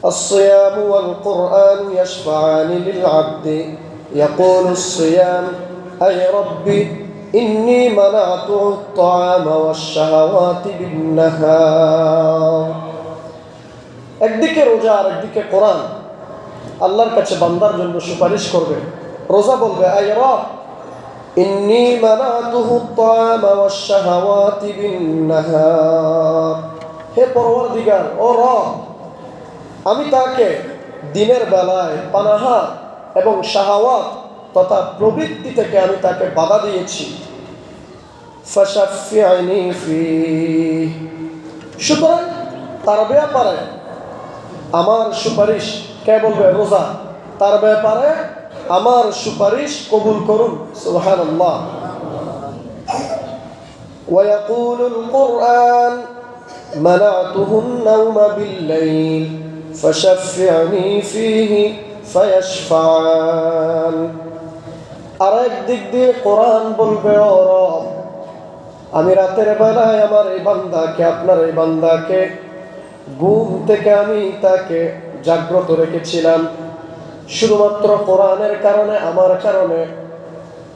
الصيام والقرآن يشفعان للعبد يقول الصيام أي ربي إني منعته الطعام والشهوات بالنهار একদিকে রোজা আর একদিকে কোরআন আল্লাহর কাছে বান্দার জন্য সুপারিশ করবে। রোজা বলবে আই রব ইন্নী মানাতুহু আত-তাআমা ওয়াশ-শাহাওয়াতি বিন-নাহার, হে পরওয়ারদিগার ও রব, আমি তাকে দিনের বেলায় পানাহার এবং শাহাওয়াত তথা প্রবৃত্তি থেকে আমি তাকে বাধা দিয়েছি। ফাশাফি'নি ফীহ, সুতরাং তার ব্যাপারে আমার সুপারিশ কে বলবে? রোজা। তার ব্যাপারে আমার সুপারিশ কবুল করুন। সুবহানাল্লাহ। ওয়া ইয়াকুলুল কুরআন মানা'তুহুন নাওমা বিল-লাইল ফাশাফি'নি ফীহি ফায়াশফা'আন। আর একদিক দিয়ে কোরআন বলবে ও রব, আমি রাতের বেলায় আমার এই বান্দাকে, আপনার এই বান্দাকে ঘুম থেকে আমি তাকে জাগ্রত রেখেছিলাম শুধুমাত্র কোরআনের কারণে, আমার কারণে।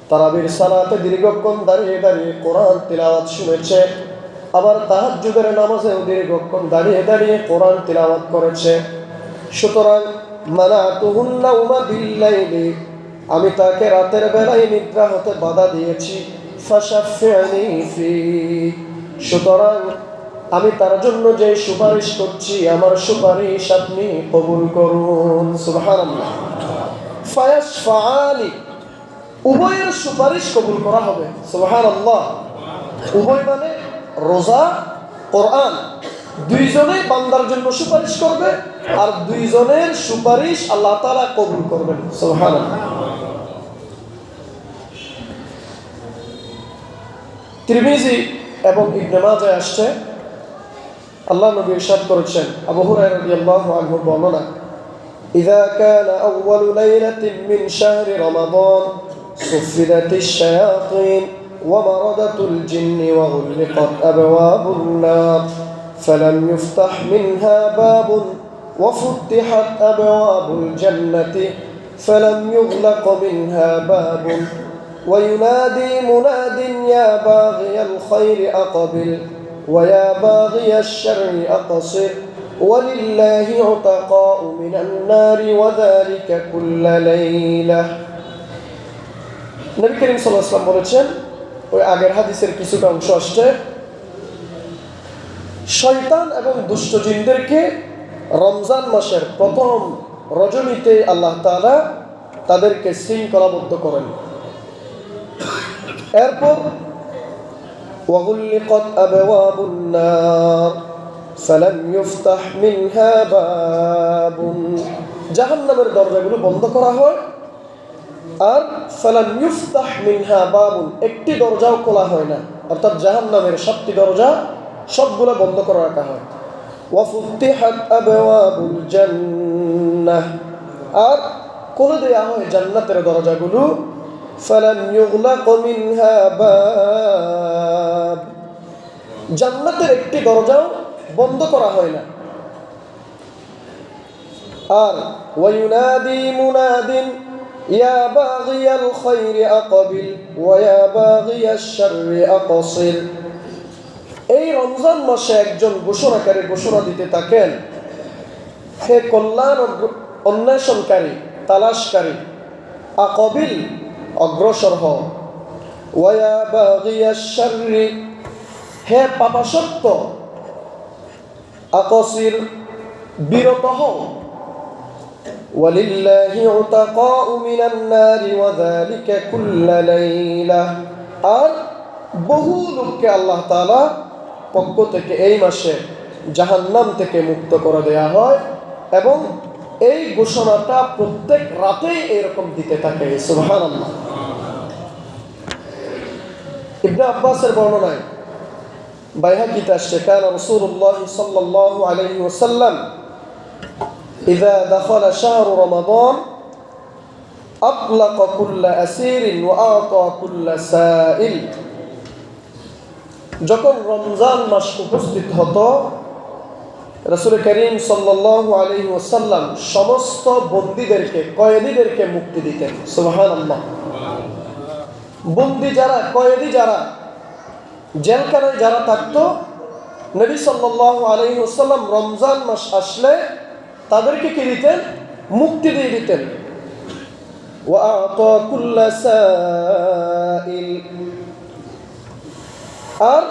তারাবির সালাতে দীর্ঘক্ষণ দাঁড়িয়ে দাঁড়িয়ে কোরআন তিলাওয়াত শুনেছে, আবার তাহাজ্জুদের নামাজেও দীর্ঘক্ষণ দাঁড়িয়ে দাঁড়িয়ে কোরআন তিলাওয়াত করেছে। সুতরাং মানাতুহুন নাওমা বিল-লাইলি, আমি তাকে রাতের বেলায় নিদ্রা হতে বাধা দিয়েছি। ফাশাফি'নি ফি, সুতরাং আমি তার জন্য যে সুপারিশ করছি, আমার সুপারিশ আপনি কবুল করুন। সুবহানাল্লাহ। ফায়াশফা'আনি, উভয়ের সুপারিশ কবুল করা হবে। সুবহানাল্লাহ। উভয় মানে রোজা, কোরআন, দুইজনেই বান্দার জন্য সুপারিশ করবে, আর দুইজনের সুপারিশ আল্লাহ তাআলা কবুল করবেন। সুবহানাল্লাহ। তিরমিজি এবং ইবনে মাজাহ আসছে, আল্লাহ নবী ইরশাদ করেছেন, আবু হুরায়রা রাদিয়াল্লাহু আনহু বর্ণনা, ইযা কানা আউয়ালু লাইলাতিন মিন শাহরি রমাদান সুফিদাতিশ শায়াতিন ওয়া মারাদাতুল জিন্নি ওয়া গুলিকাত আবওয়াবুন নার ফালাম ইফতাহ মিনহা বাবুন ওয়া ফুতিহাত আবওয়াবুল জান্নাতি ফালাম ইউগলাক মিনহা বাবুন ওয়া ইউনাদি মুনাদিন ইয়া বাগিয়াল খায়রি আকাবিল ويا باغي الشر أقصر ولله عتقاء من النار وذلك كل ليلة। নবী করিম সাল্লাল্লাহু আলাইহি ওয়াসাল্লাম বলেছেন, ওই আগের হাদিসের কিছুটা অংশ আসছে, শয়তান এবং দুষ্ট জিনদেরকে রমজান মাসের প্রথম রজনীতে আল্লাহ তাআলা তাদেরকে শৃঙ্খলাবদ্ধ করেন। এরপর وغلقت أبواب النار فلم يفتح منها باب, জাহান্নামের দরজাগুলো বন্ধ করা হয়, আর ফালাম ইফতাহ মিনহা বাবুন, একটি দরজাও খোলা হয় না, অর্থাৎ জাহান্নামের 7টি দরজা সবগুলো বন্ধ করে রাখা হয়। ওয়া ফুতিহাত আবওয়াবুল জান্নাহ, আর খুলে দেয়া হয় জান্নাতের দরজাগুলো। ফালাম ইউগলাক মিনহা বাব, জান্নাতের একটি দরজাও বন্ধ করা হয় না। আর ওয়া ইউনাদি মুনাদিন ইয়া বাগিয়াল খায়রি আকাবিল ওয়া ইয়া বাগিয়াশ শাররি আকসির, এই রমজান মাসে একজন ঘোষণাকারী ঘোষণা দিতে থাকেন, হে কল্যাণ অন্বেষণকারী, তালাশকারী, আকাবিল, অগ্রসর হও, ওয়া ইয়া বাগিয়াশ শাররি, হে পাপাসক্ত, আকসির, বিরত হও, ওয়ালিল্লাহি উতাকাউ মিনান নারি ওয়া যালিকা কুল্লা লাইলা, আর বহু লোককে আল্লাহ তাআলা পক্ষ থেকে এই মাসে জাহান্নাম থেকে মুক্ত করে দেয়া হয়, এবং এই ঘোষণাটা প্রত্যেক রাতেই এরকম দিতে থাকে। সুবহানাল্লাহ। ইবনে আব্বাসের বর্ণনায় বাইহাকিতে আসছে, কানা রাসূলুল্লাহ সাল্লাল্লাহু আলাইহি ওয়াসাল্লাম ইযা দাখালা শাহরু রমাদান আতলাকা কুল্লা আসীরিন ওয়া আতা কুল্লা সাইল, যখন রমজান মাস উপস্থিত হতো রাসূল করিম সাল্লাল্লাহু আলাইহি ওয়াসাল্লাম সমস্ত বন্দীদেরকে, কয়েদীদেরকে মুক্তি দিতেন। সুবহানাল্লাহ। বন্দী যারা, কয়েদি যারা, জেলখানায় যারা থাকতো, নবী সাল্লাল্লাহু আলাইহি ওয়াসাল্লাম রমজান মাস আসলে তাদেরকে কি দিতেন? মুক্তি দিয়ে দিতেন। ওয়াআতা কুল্লা সাইল, আর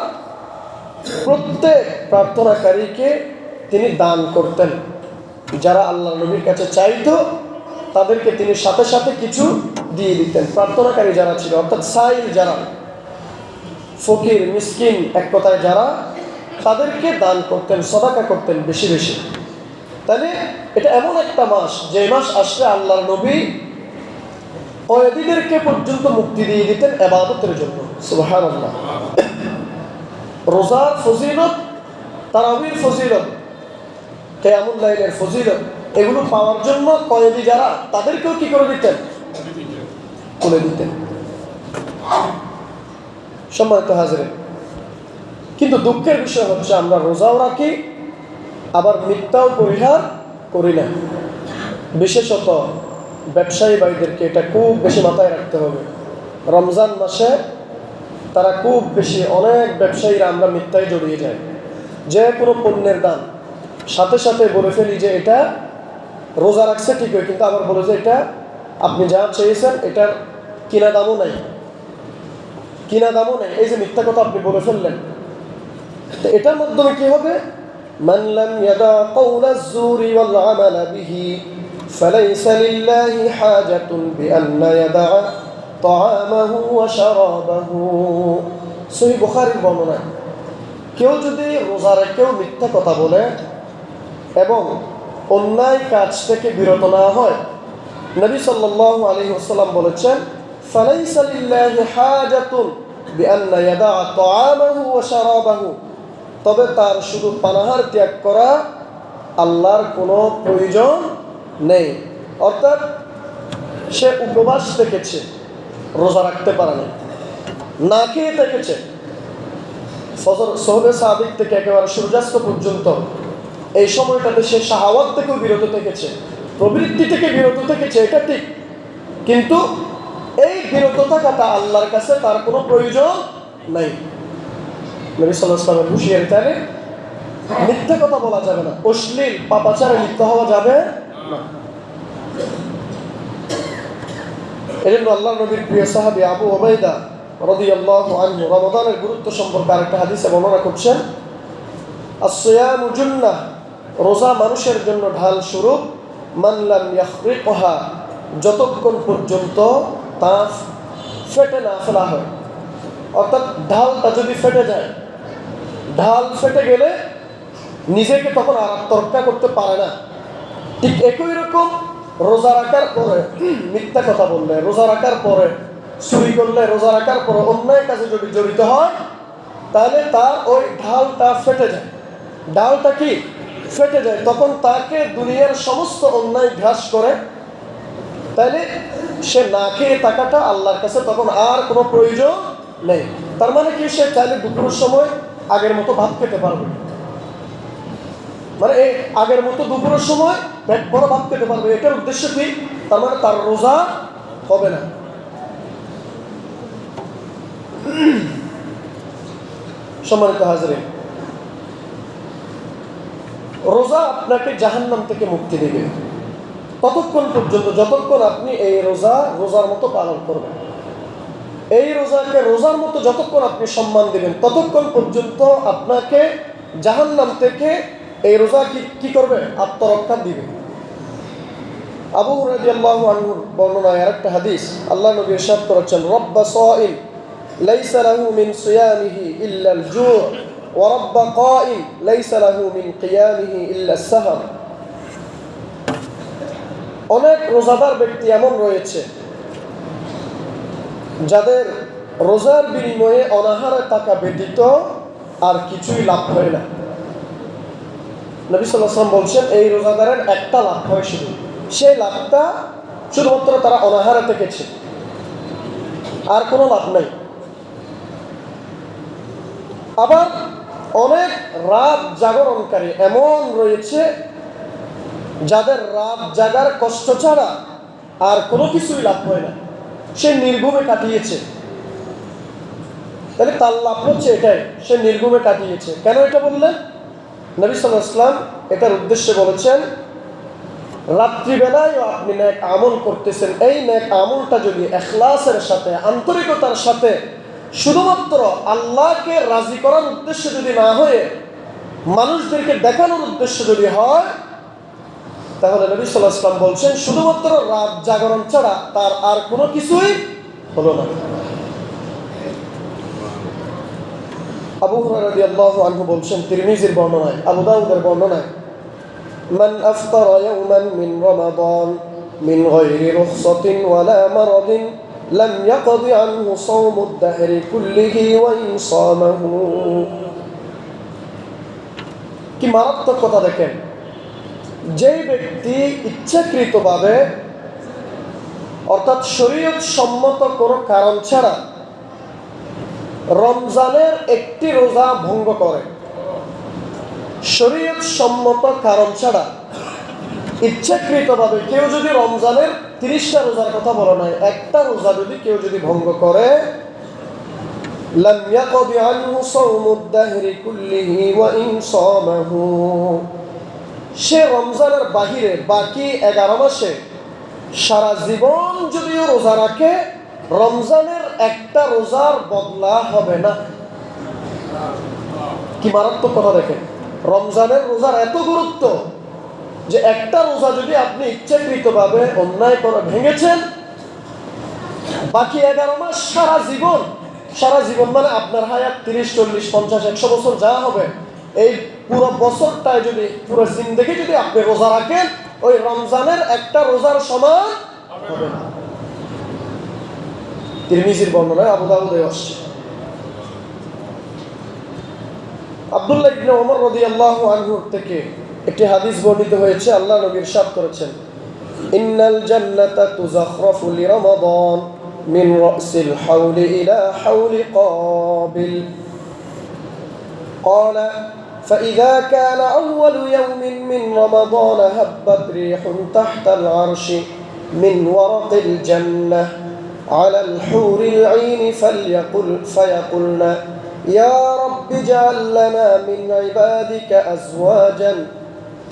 প্রত্যেক প্রার্থনাকারীকে তিনি দান করতেন। যারা আল্লাহ নবীর কাছে চাইতো তাদেরকে তিনি সাথে সাথে কিছু দিয়ে দিতেন। প্রার্থনাকারী যারা ছিল, অর্থাৎ সাইল যারা, ফকির মিসকিন এক কথায় যারা, তাদেরকে দান করতেন, সদাকা করতেন বেশি বেশি। তাহলে এটা এমন একটা মাস, যে মাস আসলে আল্লাহর নবী কয়েদীদেরকে পর্যন্ত মুক্তি দিয়ে দিতেন ইবাদতের জন্য। সুবহানাল্লাহ। রোজার ফজিলত, তারাবির ফজিলত, কিয়ামুল লাইলের ফজিলত, এগুলো পাওয়ার জন্য কয়েদি যারা, তাদেরকেও কি করে দিতেন? করে দিতেন। সম্মানিত হাজিরিন, কিন্তু দুঃখের বিষয় হচ্ছে আমরা রোজাও রাখি, আবার মিথ্যাও পরিহার করি না। বিশেষত ব্যবসায়ী ভাইদেরকে এটা খুব বেশি মাথায় রাখতে হবে। রমজান মাসে তারা খুব বেশি, অনেক ব্যবসায়ীরা আমরা মিথ্যায় জড়িয়ে যাই। যে কোনো পণ্যের দাম সাথে সাথে বলে ফেলি যে এটা রোজা রাখছে ঠিকই, কিন্তু আবার বলে যে এটা আপনি যা চেয়েছেন এটার কিনা দামও নাই, কিনা দামও নেই। এই যে মিথ্যা কথা আপনি বলে ফেললেন, তো এটার মাধ্যমে কি হবে? মান লাম ইয়াদা কাওলাজ জুরি ওয়াল আমালা বিহি ফালাইসা লিল্লাহি হাজাতুন বিআন্না ইয়াদা তাআমাহু ওয়া শারাবাহু। সহিহ বুখারীর বর্ণনা, কেউ যদি রোজা রেখেও মিথ্যা কথা বলে এবং অন্যায় কাজ থেকে বিরত না হয়, নবী সাল্লাল্লাহু আলাইহি ওয়াসাল্লাম বলেছেন, ফালাইসা লিল্লাহি হাজাতুন বিআন্না ইয়াদা তাআমাহু ওয়া শারাবাহু, তবে তার শুধু পানাহার ত্যাগ করা আল্লাহর কোনো প্রয়োজন নেই। অর্থাৎ সে উপবাস থেকেছে, রোজা রাখতে পারে না, না খেয়ে থেকেছে, ফজর সোহবে সাদিক থেকে একেবারে সূর্যাস্ত পর্যন্ত, এই সময়টাতে সে শাহাওয়াত থেকেও বিরত থেকেছে, প্রবৃত্তি থেকে বিরত থেকেছে, এটা ঠিক, কিন্তু এই বিরত থাকাটা আল্লাহর কাছে তার কোনো প্রয়োজন নাই। নবী সাল্লাল্লাহু আলাইহি ওয়াসাল্লাম হুঁশিয়ারি, তাহলে মিথ্যা কথা বলা যাবে না, অশ্লীল পাপাচারে লিপ্ত হওয়া যাবে না। এজন্য আল্লাহ নবীর প্রিয় সাহাবী আবু উবাইদা রাদিয়াল্লাহু আনহু রমাদানের গুরুত্ব সম্পর্কে আরেকটা হাদিসে বর্ণনা করছেন, আস-সিয়ামু জুন্নাহ, রোজা মানুষের জন্য ঢাল স্বরূপ, মান লাম ইয়াখরিকহা, যতক্ষণ পর্যন্ত তা ফেটে না ফেলা হয়। অর্থাৎ ঢালটা যদি ফেটে যায়, ঢাল ফেটে গেলে নিজেকে তখন আর তরকা করতে পারে না। ঠিক একই রকম রোজা রাখার পরে মিথ্যা কথা বললে, রোজা রাখার পরে চুরি করলে, রোজা রাখার পরে অন্যায় কাজে যদি জড়িত হয়, তাহলে তার ওই ঢালটা ফেটে যায়। ঢালটা কি ফেটে যায়, তখন তাকে দুনিয়ার সমস্ত অন্যায় ঘ্রাস করে। তাইলে সে না খেয়ে থাকাটা আল্লাহর কাছে তখন আর কোনো প্রয়োজন নেই। তার মানে কি, সে চাইলে দুপুরের সময় আগের মতো ভাত খেতে পারবে, মানে এই আগের মতো দুপুরের সময় পেট বড় ভাত খেতে পারবে। এটার উদ্দেশ্য কি? তার মানে তার রোজা হবে না। সম্মানিত হাজিরিন, রোজা আপনাকে জাহান্নাম থেকে মুক্তি দেবে ততক্ষণ পর্যন্ত যতক্ষণ আপনি এই রোজার মতো পালন করবেন। এই রোজাকে রোজার মতো যতক্ষণ আপনি সম্মান দেবেন, ততক্ষণ পর্যন্ত আপনাকে জাহান্নাম থেকে এই রোজা কি করবে? আত্মরক্ষা দিবে। আবু হুরায়রা রাদিয়াল্লাহু আনহুর বর্ণনায় আরেকটা হাদিস, আল্লাহ নবী ইরশাদ করেছেন, রব্বা সাইম লাইসা লাহু মিন সিয়ামিহি ইল্লা আল-জু' ওয়া রব্বা কাইম লাইসা লাহু মিন কিয়ামিহি ইল্লা আস-সাহর। অনেক রোজাদার ব্যক্তি এমন রয়েছে যাদের রোজার বিনিময়ে অনাহারে থাকা ব্যতীত আর কিছুই লাভ হয় না। নবী সাল্লাল্লাহু আলাইহি ওয়াসাল্লাম বলছেন, এই রোজাদারের একটা লাভ হয় শুধু, সেই লাভটা শুধুমাত্র তারা অনাহারে থেকেছে, আর কোনো লাভ নাই। আবার অনেক রাত জাগরণকারী এমন রয়েছে যাদের রাত জাগার কষ্ট ছাড়া আর কোনো কিছুই লাভ হয় না, সে নির্ঘুমে কাটিয়েছে। তাহলে তার লাভ হচ্ছে এটাই, সে নির্ঘুমে কাটিয়েছে। কেন এটা বললেন? নবী সাল্লাল্লাহু আলাইহি ওয়াসাল্লাম এটার উদ্দেশ্যে বলেছেন, রাত্রিবেলায় আপনি নেক আমল করতেছেন, এই নেক আমলটা যদি ইখলাসের সাথে, আন্তরিকতার সাথে, শুধুমাত্র আল্লাহকে রাজি করার উদ্দেশ্যে যদি না হয়ে মানুষদেরকে দেখানোর উদ্দেশ্যে যদি হয়, তাহলে নবী সাল্লাল্লাহু আলাইহি ওয়াসাল্লাম বলছেন শুধুমাত্র রাত জাগরণ ছাড়া তার আর কোনো কিছুই হলো না। আবু হুরায়রা রাদিয়াল্লাহু আনহু বলছেন, তিরমিজির বর্ণনায়, আবু দাউদের বর্ণনায়, মান আফতারা ইয়াওমান মিন রমাদান মিন গায়রি রুখসাতিন ওয়ালা মারাদিন লাম ইয়াকদি আনহু সাওমুদ দাহরি কুল্লিহি ওয়া ইন সামাহু। কি মারাত্মক কথা দেখেন, যেই ব্যক্তি ইচ্ছাকৃতভাবে অর্থাৎ শরীয়ত সম্মত কোনো কারণ ছাড়া রমজানের একটি রোজা ভঙ্গ করে, শরীয়ত সম্মত কারণ ছাড়া ইচ্ছাকৃতভাবে কেউ যদি রমজানের 30টা রোজার কথা বলা নাই, একটা রোজা যদি কেউ যদি ভঙ্গ করে, লাম ইয়াকদি আনহু সাওমুদ দাহরি কুল্লিহি ওয়া ইন সামাহু, সে রমজানের বাহিরে বাকি 11 মাসে সারা জীবন যদিও রোজা রাখে, রমজানের একটা রোজার বদলা হবে না। কি মারাত্মক কথা দেখেন, রমজানের রোজার এত গুরুত্ব যে একটা রোজা যদি আপনি ইচ্ছাকৃতভাবে অন্যায় করে ভেঙেছেন, বাকি 11 মাস সারা জীবন মানে আপনার হায়াত 30, 40, 50, 100 বছর যা হবে, এই পুরো বছরটায় যদি, পুরো জিন্দেগি যদি আপনি রোজা রাখেন, ওই রমজানের একটা রোজার সমান হবে না। তিরমিজির বর্ণনায়, আবু দাউদে আসছে। আব্দুল্লাহ ইবনে ওমর রাদিয়াল্লাহু আনহু থেকে একটি হাদিস বর্ণিত হয়েছে, আল্লাহ নবী ইরশাদ করেছেন, ইন্নাল জান্নাতা তুযাখরাফু লিরমাদান মিন রাসিল হাওলি ইলা হাওলি কাবিল قال فإذا كان أول يوم من رمضان هبت ريح تحت العرش من ورق الجنة على الحور العين فيقولن يا رب اجعل لنا من عبادك أزواجا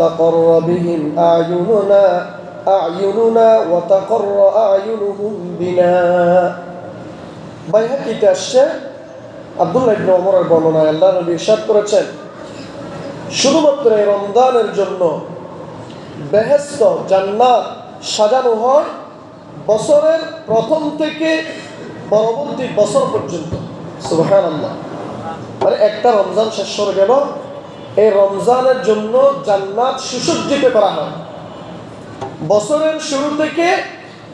تقر بهم أعيننا وتقر أعينهم بنا। বাইহাকিতে আসছে, আব্দুল্লাহ ইবনে ওমরের বর্ণনায় আল্লাহ নবী ইরশাদ করেছেন, শুধুমাত্র এই রমজানের জন্য বেহেশত, জান্নাত সাজানো হয় বছরের প্রথম থেকে পরবর্তী বছর পর্যন্ত। সুবহানাল্লাহ। মানে একটা রমজান শেষ হয়ে গেল, এই রমজানের জন্য জান্নাত সুসজ্জিত করা হয় বছরের শুরু থেকে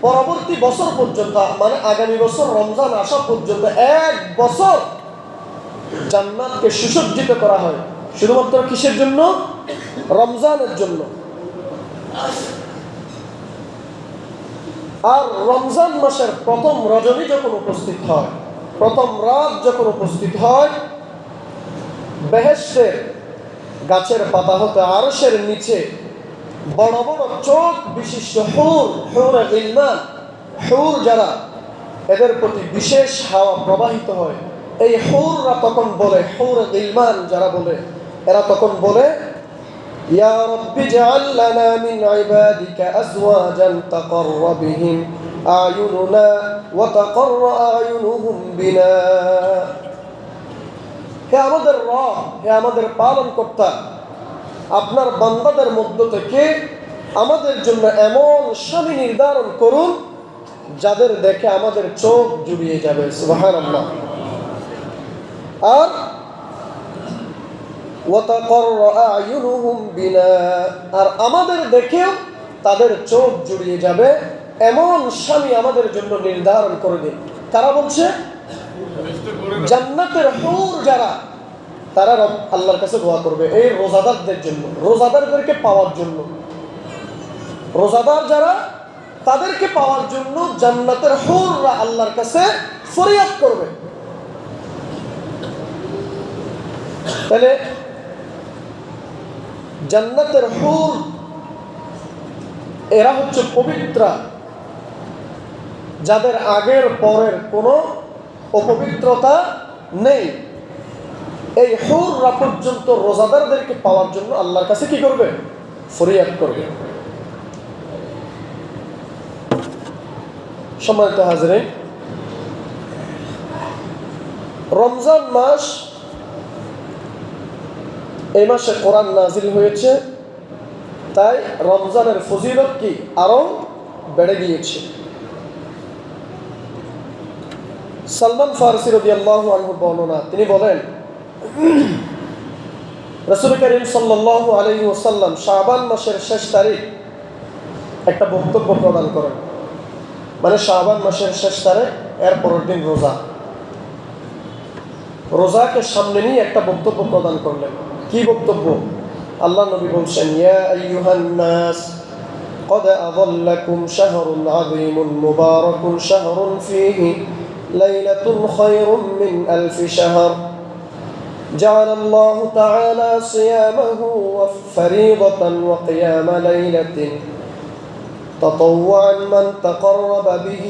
পরবর্তী বছর পর্যন্ত, মানে আগামী বছর রমজান আসা পর্যন্ত 1 বছর জান্নাতকে সুসজ্জিত করা হয়। শুধুমাত্র কিসের জন্য? রমজানের জন্য। আর রমজান মাসের প্রথম রজনী যখন উপস্থিত হয়, প্রথম রাত যখন উপস্থিত হয়, বেহেশতের গাছের পাতা হতে আরশের নিচে বড় বড় চোখ বিশিষ্ট হুরে ইলমান, হুর যারা, এদের প্রতি বিশেষ হাওয়া প্রবাহিত হয়। এই হুররা তখন বলে, হুরে ইলমান যারা বলে, এরা তখন বলে, ইয়া রাব্বি জাআল লানা মিন ইবাদিকা আজওয়াজান তাকাররা বিহিম আয়ুনুনা ওয়া তাকাররা আয়ুনুহুম বিনা। হে আমাদের রব, হে আমাদের পালনকর্তা, আপনার বান্দাদের মধ্য থেকে আমাদের জন্য এমন স্বামী নির্ধারণ করুন যাদের দেখে আমাদের চোখ জুড়িয়ে যাবে। সুবহানাল্লাহ। আর আর আমাদের দেখেও তাদের চোখ জুড়িয়ে যাবে এমন স্বামী আমাদের জন্য নির্ধারণ করে দিন। কারা বলছে? জান্নাতের হুর যারা, তারা আল্লাহর কাছে দোয়া করবে এই রোজাদারদের জন্য, রোজাদারদেরকে পাওয়ার জন্য। রোজাদার যারা, তাদেরকে পাওয়ার জন্য জান্নাতের হুররা আল্লাহর কাছে ফরিয়াদ করবে। তাহলে জান্নাতের হুর এরা হচ্ছে পবিত্রা, যাদের আগের পরের কোনো অপবিত্রতা নেই। এই হুররা পর্যন্ত রোজাদারদেরকে পাওয়ার জন্য আল্লাহর কাছে কি করবে? ফরিয়াদ করবে। সম্মানিত হাজরিন, রমজান মাস, এই মাসে কোরআন নাজিল হয়েছে, তাই রমজানের ফজিলত কি আরো বেড়ে গিয়েছে। সালমান ফারসি রাদিয়াল্লাহু আনহু বর্ণনা, তিনি বলেন রাসূল করিম সাল্লাল্লাহু আলাইহি ওয়াসাল্লাম শাবান মাসের শেষ তারিখ একটা বক্তব্য প্রদান করেন। মানে শাবান মাসের শেষ তারিখ, এর পরের দিন রোজা, রোজাকে সামনে নিয়ে একটা বক্তব্য প্রদান করলেন। কি বক্তব্য? আল্লাহ নবী বলছেন, ইয়া আইয়ুহান নাস قد أظلكم شهر عظيم مبارك شهر فيه ليلة خير من ألف شهر جعل الله تعالى صيامه فريضة وقيام ليلة تطوعا من تقرب به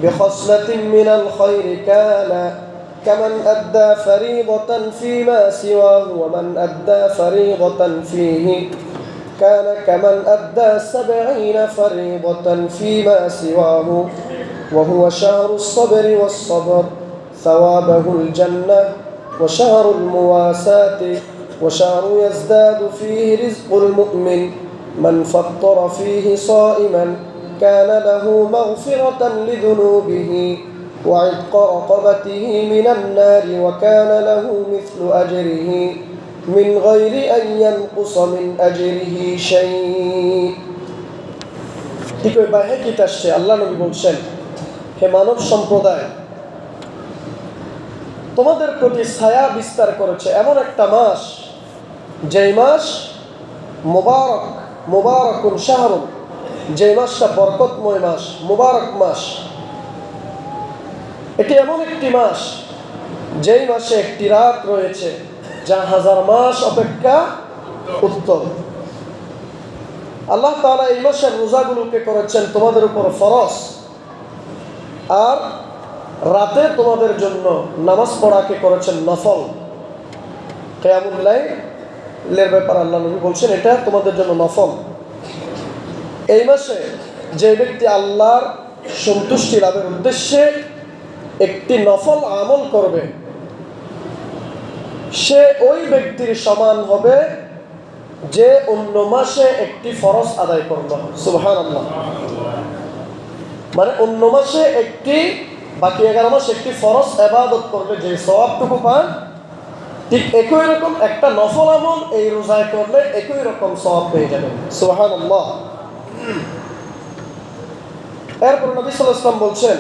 بخصلة من الخير كان كمن أدى فريضة فيما سواه ومن أدى فريضة فيه كان كمن أدى 70 فريضة فيما سواه وهو شهر الصبر والصبر ثوابه الجنة وشهر المواساة وشهر يزداد فيه رزق المؤمن من فطر فيه صائما كان له مغفرة لذنوبه وعتق رقبته من النار وكان له مثل أجره من غير أن ينقص من أجره شيء। ঠিক ওই বাহিকিতে আসছে, আল্লাহ নবী বলছেন, হে মানব সম্প্রদায়, তোমাদের প্রতি ছায়া বিস্তার করেছে এমন একটা মাস, যেই মাস মুবারক, মুবারাকুন শাহরুন, যেই মাসটা বরকতময় মাস, মুবারক মাস। এটি এমন একটি মাস যেই মাসে একটি রাত রয়েছে যা 1000 মাস অপেক্ষা উত্তম। আল্লাহ তাআলা এই মাসের রোজাগুলোকে করেছেন তোমাদের উপর ফরজ, আর রাতে তোমাদের জন্য নামাজ পড়াকে করেছেন নফল। কিয়ামুল লাইলের ব্যাপার আল্লাহ নবী বলছেন, এটা তোমাদের জন্য নফল। এই মাসে যে ব্যক্তি আল্লাহর সন্তুষ্টি লাভের উদ্দেশ্যে একটি নফল আমল করবে, সে ওই ব্যক্তির সমান হবে যে অন্য মাসে একটি ফরজ আদায় করলো। সুবহানাল্লাহ। মানে অন্য মাসে একটি, বাকি 11 মাসে একটি ফরজ ইবাদত করলে যে সওয়াবটুকু পান, ঠিক একই রকম একটা নফল আমল এই রোজায় করলে একই রকম সওয়াব পেয়ে যাবেন। সুবহানাল্লাহ। এরপর নবী সাল্লাল্লাহু আলাইহি ওয়াসাল্লাম বলছেন,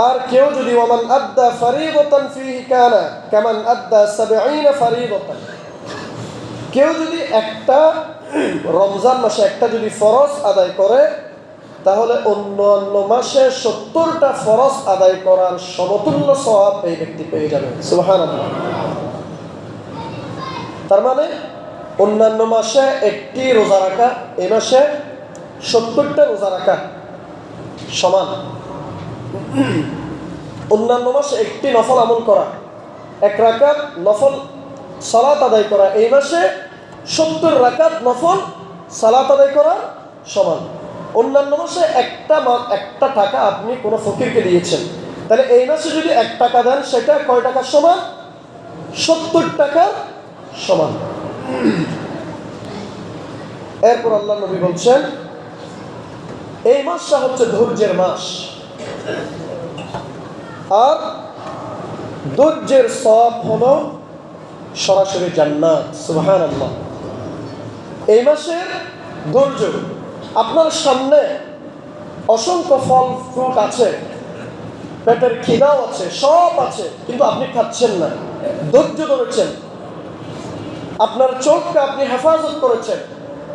আর কেউ যদি ওয়ামান আদ্দা ফরিদাতান ফীহি কানা কামান আদ্দা 70 ফরিদাতান, কেউ যদি একটা রমজান মাসে একটা যদি ফরজ আদায় করে, তাহলে অন্য মাসে 70টা ফরজ আদায় করার সমতুল্য সওয়াব এই ব্যক্তি পেয়ে যাবে। সুবহানাল্লাহ। তার মানে অন্যান্য মাসে একটি রোজা রাখা, এই মাসে 70টা রোজা রাখা সমান। অন্যান্য মাসে একটি নফল আমল করা, 1 রাকাত নফল সালাত আদায় করা, এই মাসে 70 রাকাত নফল সালাত আদায় করা সমান। অন্যান্য মাসে একটা টাকা আপনি কোনো ফকিরকে দিয়েছেন, তাহলে এই মাসে যদি 1 টাকা দেন, সেটা কয় টাকার সমান? 70 টাকার সমান। এরপর আল্লাহ নবী বলছেন, এই মাসটা হচ্ছে ধৈর্যের মাস, আর ধৈর্যের সওয়াব হলো সরাসরি জান্নাত। সুবহানাল্লাহ। এই মাসের ধৈর্য, আপনার সামনে অসংখ্য ফল ফ্রুট আছে, পেটের খিদাও আছে, সব আছে, কিন্তু আপনি খাচ্ছেন না, ধৈর্য ধরেছেন। আপনার চোখকে আপনি হেফাজত করেছেন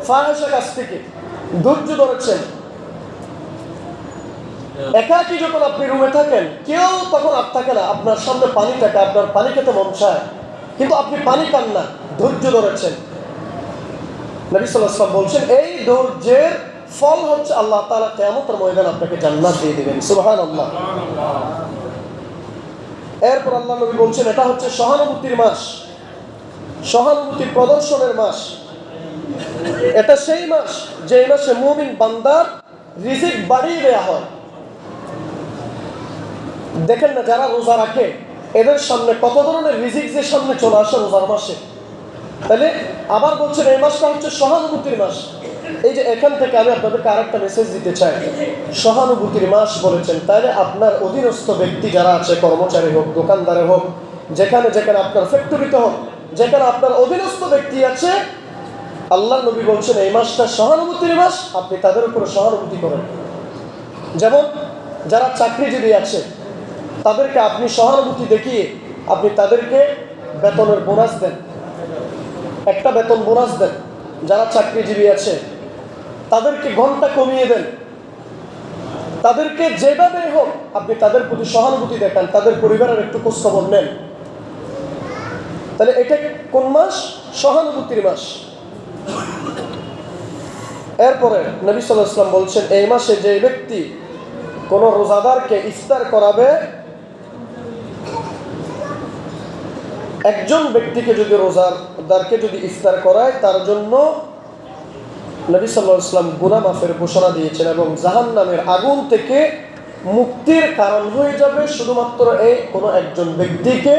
ফাহিশা কাছ থেকে, ধৈর্য ধরেছেন। একাকী যখন আপনি রুমে থাকেন, কেউ তখন আর থাকে না, আপনার সামনে পানি থাকে, আপনার পানি খেতে মন চায়, কিন্তু আপনি পানি পান না, ধৈর্য ধরেছেন। নবী সাল্লাল্লাহু আলাইহি ওয়াসাল্লাম বলছেন এই ধৈর্যের ফল হচ্ছে আল্লাহ তাআলা কিয়ামতের ময়দানে আপনাকে জান্নাত দিয়ে দিবেন। সুবহানাল্লাহ। এরপর আল্লাহ নবী বলছেন এটা হচ্ছে সহানুভূতির মাস, সহানুভূতি প্রদর্শনের মাস। এটা সেই মাস যে মাসে মুমিন বান্দার রিজিক বাড়িয়ে দেওয়া হয়। দেখেন না যারা রোজা রাখে এদের সামনে কত ধরনের রিজিক যে সামনে চলে আসে রোজার মাসে। তাহলে আবার বলছেন এই মাসটা হচ্ছে সহানুভূতির মাস। এই যে এখান থেকে আমি আপনাদেরকে আরেকটা মেসেজ দিতে চাই, সহানুভূতির মাস বলেছেন, তাহলে আপনার অধীনস্থ ব্যক্তি যারা আছে, কর্মচারী হোক, দোকানদারে হোক, যেখানে যেখানে আপনার ফ্যাক্টরিতে হোক, যেখানে আপনার অধীনস্থ ব্যক্তি আছে, আল্লাহ নবী বলছেন এই মাসটা সহানুভূতির মাস, আপনি তাদের উপরে সহানুভূতি করেন। যেমন যারা চাকরিজীবী আছে তাদেরকে আপনি সহানুভূতি দেখিয়ে আপনি তাদেরকে বেতনের বোনাস দেন, একটা বেতন বোনাস দেন। যারা চাকরিজীবী আছে তাদেরকে ঘন্টা কমিয়ে দেন, তাদেরকে যেভাবে হোক আপনি তাদের প্রতি সহানুভূতি দেখান, তাদের পরিবারের একটু খোঁজখবর নেন। তাহলে এটা কোন মাস? সহানুভূতির মাস। এরপরে নবী সাল্লাল্লাহু আলাইহি ওয়াসাল্লাম বলছেন এই মাসে যে ব্যক্তি কোন রোজাদারকে ইফতার করাবে, একজন ব্যক্তিকে যদি রোজাদারকে যদি ইফতার করায় তার জন্য নবী সাল্লাল্লাহু আলাইহি ওয়াসাল্লাম গুনাহ মাফের ঘোষণা দিয়েছেন এবং জাহান্নামের আগুন থেকে মুক্তির কারণ হয়ে যাবে শুধুমাত্র এই কোনো একজন ব্যক্তিকে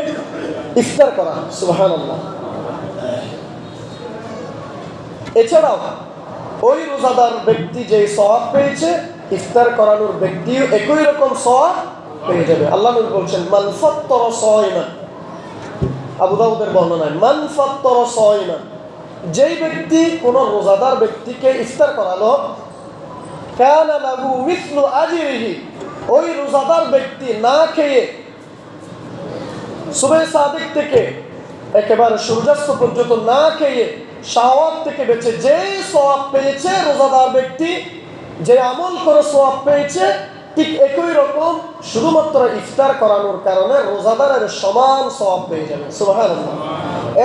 ইফতার করা। সুবহানাল্লাহ। এছাড়াও ওই রোজাদার ব্যক্তি যে সওয়াব পেয়েছে, ইফতার করানোর ব্যক্তিও একই রকম সওয়াব পেয়ে যাবে। আল্লাহ নবী বলছেন মান ফাত্তারা সায়িমান, আবু দাউদের বর্ণনায়, মান ফাত্তারা সায়িমান, যেই ব্যক্তি কোন রোজাদার ব্যক্তিকে ইফতার করালো, কানা লাহু মিসলু আজরিহি, ওই রোজাদার ব্যক্তি না খেয়ে সুবহ সাদিক থেকে একেবারে সূর্যাস্ত পর্যন্ত না খেয়ে শাহওয়াত থেকে বেঁচে যেই সওয়াব পেয়েছে রোজাদার ব্যক্তি, যে আমল করে সওয়াব পেয়েছে, ঠিক একই রকম শুধুমাত্র ইফতার করানোর কারণে রোজাদারের সমান সওয়াব পেয়ে যাবে। সুবহানাল্লাহ।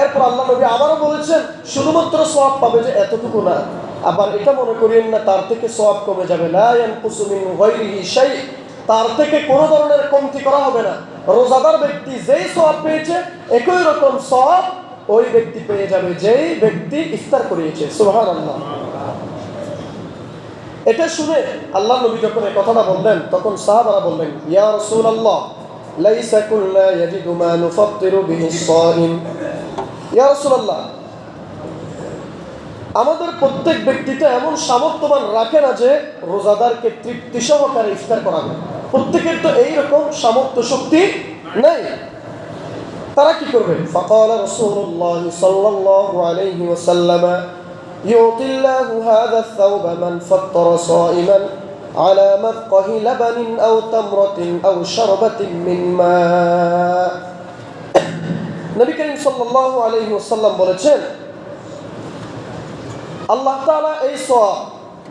এরপর আল্লাহ নবী আবারও বলেছেন শুধুমাত্র সওয়াব পাবে যে এতটুকু না, আবার এটা মনে করিয়েন না তার থেকে সওয়াব কমে যাবে। লা ইয়ানকুসু মিন গায়রিহি শাই, তার থেকে কোনো ধরনের কমতি করা হবে না। রোজাদার ব্যক্তি যেই সওয়াব পেয়েছে একই রকম সওয়াব ওই ব্যক্তি পেয়ে যাবে যেই ব্যক্তি ইফতার করিয়েছে। সুবহানাল্লাহ। এটা শুনে আল্লাহ নবী যখন এই কথাটা বললেন তখন সাহাবারা বললেন ইয়া রাসূলুল্লাহ লাইসা কুল্লা ইয়াজিদু মা নুফাত্তিরু বিহি সাইম। ইয়া রাসূলুল্লাহ, আমাদের প্রত্যেক ব্যক্তি তো এমন সামর্থ্যবান রাখে না যে রোজাদারকে তৃপ্তি সহকারে ইফতার করাবে। প্রত্যেকের তো এইরকম সামর্থ্য শক্তি নেই। তারা কি করবে? ফাকালা রাসূলুল্লাহ সাল্লাল্লাহু আলাইহি ওয়াসাল্লাম ইউতিল্লাহু হাযা আস-সাওব মান ফাত্তারা সাইমান আলা মাদকাহি লাবানিন আও তামরাতিন আও শারবাতিন মিন মা। নবী করিম সাল্লাল্লাহু আলাইহি ওয়াসাল্লাম বলেছেন আল্লাহ তাআলা এই সওয়াব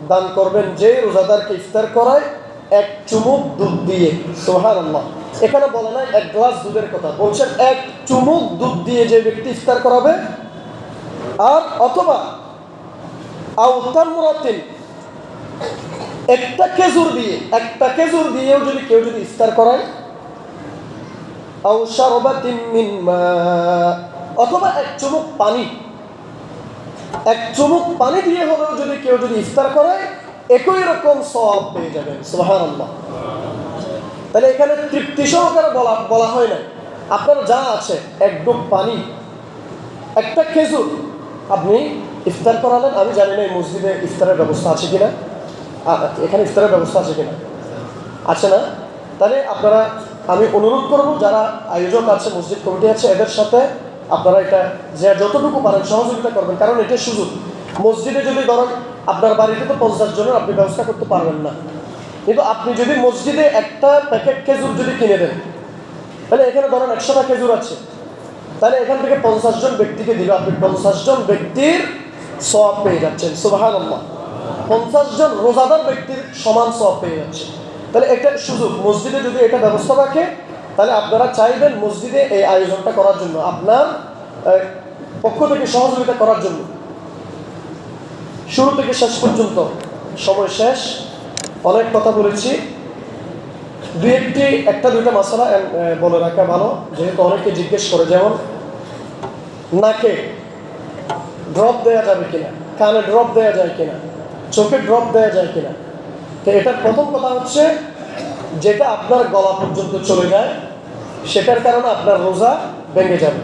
দান করবেন যে রোজাদারকে ইফতার করায় এক চুমুক দুধ দিয়ে। সুবহানাল্লাহ। এখানে বলে না এক গ্লাস দুধের কথা, বলছেন এক চুমুক দুধ দিয়ে যে ব্যক্তি ইফতার করাবে, আর অথবা আও তামরাতিন, একটা খেজুর দিয়েও যদি কেউ যদি ইফতার করায়, আও শারবাতিন মিন মা, অথবা এক চুমুক পানি দিয়ে হলেও যদি কেউ যদি ইফতার করায় একই রকম সওয়াব পেয়ে যাবেন। সুবহানাল্লাহ। তাহলে এখানে তৃপ্তি সহকারে বলা হয় না, আপনার যা আছে এক ডুব পানি, একটা খেজুর আপনি ইফতার করালেন। আমি জানি না এই মসজিদে ইফতারের ব্যবস্থা আছে কিনা, এখানে ইফতারের ব্যবস্থা আছে কিনা, আছে না? তাহলে আপনারা, আমি অনুরোধ করব যারা আয়োজক আছে, মসজিদ কমিটি আছে, এদের সাথে আপনারা এটা যে যতটুকু পারেন সহযোগিতা করবেন, কারণ এটা সুযোগ। মসজিদে যদি ধরেন আপনার বাড়িতে তো 50 জনের আপনি ব্যবস্থা করতে পারবেন না, কিন্তু আপনি যদি মসজিদে একটা প্যাকেট খেজুর যদি কিনে দেন, তাহলে এখানে ধরেন 100টা খেজুর আছে, তাহলে এখান থেকে 50 জন ব্যক্তিকে দিল, আপনি 50 জন ব্যক্তির সওয়াব পেয়ে যাচ্ছেন। সুবহানাল্লাহ। 50 জন রোজাদার ব্যক্তির সমান সওয়াব পেয়ে যাচ্ছে। তাহলে একটা সুযোগ, মসজিদে যদি এটা ব্যবস্থা রাখে তাহলে আপনারা চাইবেন মসজিদে এই আয়োজনটা করার জন্য, আপনার পক্ষ থেকে সহযোগিতা করার জন্য। শুরু থেকে শেষ পর্যন্ত সময় শেষ, অনেক কথা বলেছি। একটা দুইটা মশলা বলে রাখা ভালো, যেহেতু অনেকে জিজ্ঞেস করে, যেমন নাকে ড্রপ দেওয়া যাবে কিনা, কানে ড্রপ দেওয়া যায় কিনা, চোখে ড্রপ দেওয়া যায় কিনা। তো এটার প্রথম কথা হচ্ছে, যেটা আপনার গলা পর্যন্ত চলে যায় সেটার কারণে আপনার রোজা ভেঙে যাবে।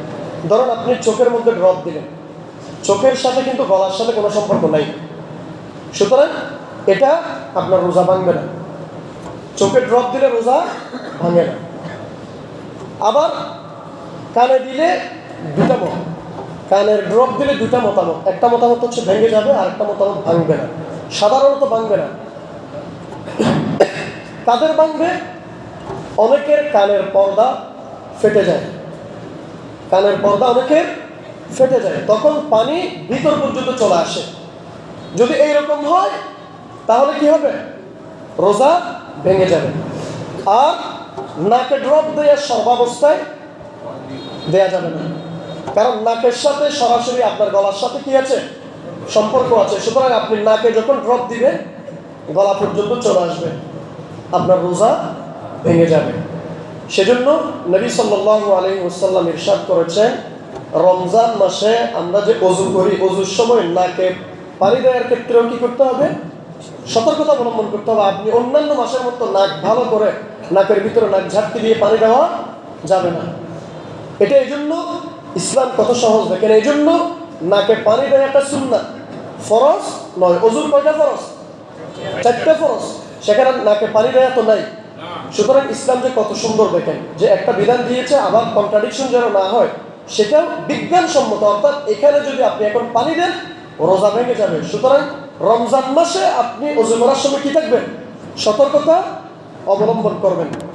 ধরুন আপনি চোখের মধ্যে ড্রপ দিলেন, চোখের সাথে কিন্তু গলার সাথে কোনো সম্পর্ক নাই, সুতরাং এটা আপনার রোজা ভাঙবে না। চোখে ড্রপ দিলে রোজা ভাঙে না। আবার কানে দিলে দুটা মত, কানের ড্রপ দিলে দুটা মতামত। একটা মতামত হচ্ছে ভেঙে যাবে, আর একটা মতামত ভাঙবে না, সাধারণত ভাঙবে না। কাদের ভাঙবে? অনেকের কানের পর্দা ফেটে যায়, কানের পর্দা অনেকের ফেটে যায়, তখন পানি ভিতর পর্যন্ত চলে আসে। যদি এইরকম হয় তাহলে কি হবে? রোজা ভেঙে যাবে। আর নাকে ড্রপ দেওয়ার সর্বাবস্থায় দেয়া যাবে না, কারণ নাকের সাথে সরাসরি আপনার গলার সাথে কি আছে? সম্পর্ক আছে। সুতরাং আপনি নাকে যখন ড্রপ দিবেন গলা পর্যন্ত চলে আসবে, আপনার রোজা ভেঙে যাবে। সেজন্য নবী সাল্লাল্লাহু আলাইহি ওয়াসাল্লাম ইরশাদ করেছেন, রমজান মাসে আমরা যে ওযু করি, ওযুর সময় নাকে পানি দেওয়ার ক্ষেত্রেও কি করতে হবে? সতর্কতা অবলম্বন করতে হবে। আপনি অন্যান্য মাসের মতো নাক ভালো করে নাকের ভিতরে নাক ঝাপটি দিয়ে পানি দেওয়া যাবে না। এটা এই জন্য ইসলাম কত সহজ দেখেন। এই জন্য নাকে পানি দেওয়াটা সুন্নাত, ফরজ নয়। ওযুর কয়টা ফরজ? 4টা ফরজ, সেখানে নাকে পানি দেওয়া তো নাই। সুতরাং ইসলাম যে কত সুন্দর দেখেন, যে একটা বিধান দিয়েছে, আবার কন্ট্রাডিকশন যেন না হয় সেটাও বিজ্ঞানসম্মত। অর্থাৎ এখানে যদি আপনি এখন পানি দেন রোজা ভেঙে যাবে। সুতরাং রমজান মাসে আপনি ওযু করার সময় কি থাকবেন? সতর্কতা অবলম্বন করবেন।